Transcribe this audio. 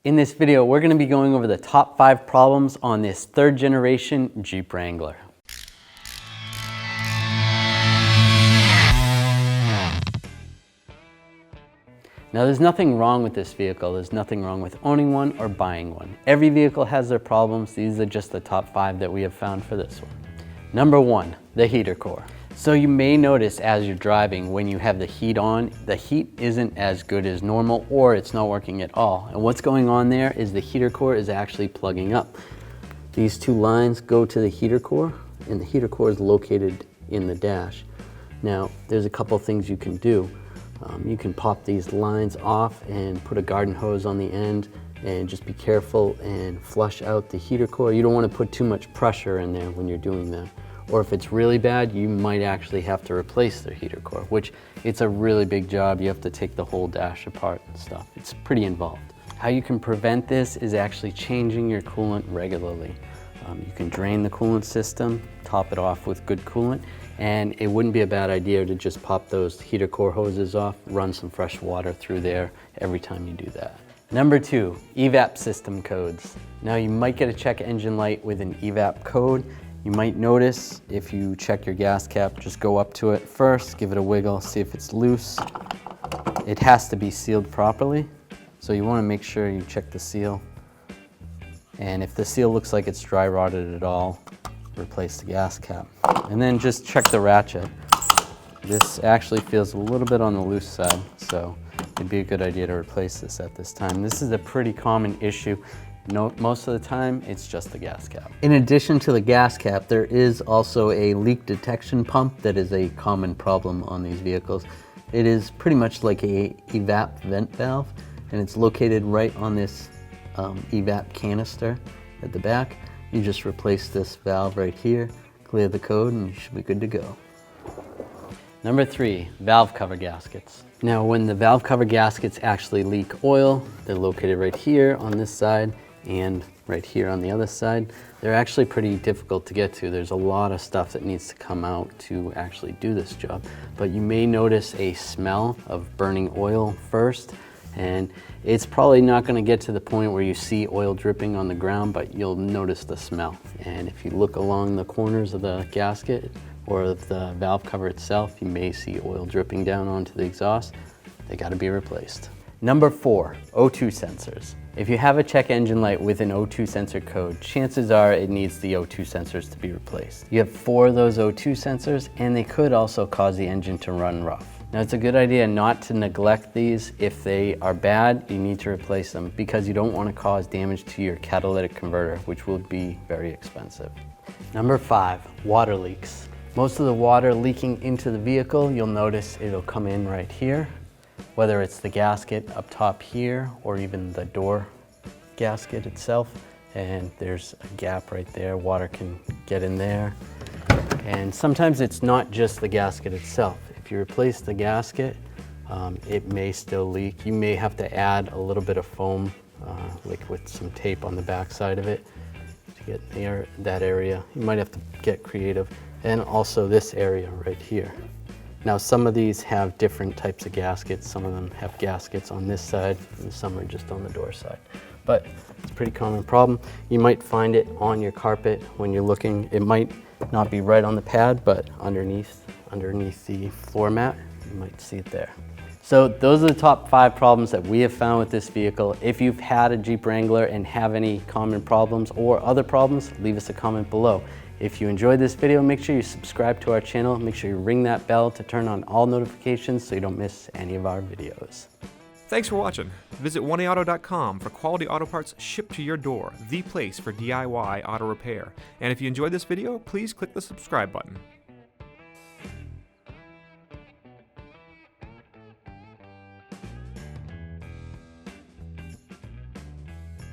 In this video, we're going to be going over the top 5 problems on this 3rd generation Jeep Wrangler. Now there's nothing wrong with this vehicle. There's nothing wrong with owning one or buying one. Every vehicle has their problems. These are just the top 5 that we have found for this one. Number 1, the heater core. So you may notice as you're driving, when you have the heat on, the heat isn't as good as normal, or it's not working at all. And what's going on there is the heater core is actually plugging up. These 2 lines go to the heater core, and the heater core is located in the dash. Now, there's a couple things you can do. You can pop these lines off and put a garden hose on the end, and just be careful and flush out the heater core. You don't want to put too much pressure in there when you're doing that. Or if it's really bad, you might actually have to replace the heater core, which it's a really big job. You have to take the whole dash apart and stuff. It's pretty involved. How you can prevent this is actually changing your coolant regularly. You can drain the coolant system, top it off with good coolant, and it wouldn't be a bad idea to just pop those heater core hoses off, run some fresh water through there every time you do that. Number 2, EVAP system codes. Now you might get a check engine light with an EVAP code. You might notice if you check your gas cap, just go up to it first, give it a wiggle, see if it's loose. It has to be sealed properly, so you want to make sure you check the seal. And if the seal looks like it's dry rotted at all, replace the gas cap. And then just check the ratchet. This actually feels a little bit on the loose side, so it'd be a good idea to replace this at this time. This is a pretty common issue. Most of the time, it's just the gas cap. In addition to the gas cap, there is also a leak detection pump that is a common problem on these vehicles. It is pretty much like a EVAP vent valve, and it's located right on this EVAP canister at the back. You just replace this valve right here, clear the code, and you should be good to go. Number 3, valve cover gaskets. Now when the valve cover gaskets actually leak oil, they're located right here on this side and right here on the other side. They're actually pretty difficult to get to. There's a lot of stuff that needs to come out to actually do this job. But you may notice a smell of burning oil first, and it's probably not going to get to the point where you see oil dripping on the ground, but you'll notice the smell. And if you look along the corners of the gasket or of the valve cover itself, you may see oil dripping down onto the exhaust. They got to be replaced. Number 4, O2 sensors. If you have a check engine light with an O2 sensor code, chances are it needs the O2 sensors to be replaced. You have 4 of those O2 sensors, and they could also cause the engine to run rough. Now it's a good idea not to neglect these. If they are bad, you need to replace them because you don't want to cause damage to your catalytic converter, which will be very expensive. Number 5, water leaks. Most of the water leaking into the vehicle, you'll notice it'll come in right here, whether it's the gasket up top here or even the door gasket itself. And there's a gap right there. Water can get in there. And sometimes it's not just the gasket itself. If you replace the gasket, it may still leak. You may have to add a little bit of foam, like with some tape on the back side of it to get near that area. You might have to get creative. And also this area right here. Now some of these have different types of gaskets. Some of them have gaskets on this side, and some are just on the door side. But it's a pretty common problem. You might find it on your carpet when you're looking. It might not be right on the pad, but underneath the floor mat, you might see it there. So those are the top 5 problems that we have found with this vehicle. If you've had a Jeep Wrangler and have any common problems or other problems, leave us a comment below. If you enjoyed this video, make sure you subscribe to our channel. Make sure you ring that bell to turn on all notifications so you don't miss any of our videos. Thanks for watching. Visit 1aauto.com for quality auto parts shipped to your door, the place for DIY auto repair. And if you enjoyed this video, please click the subscribe button.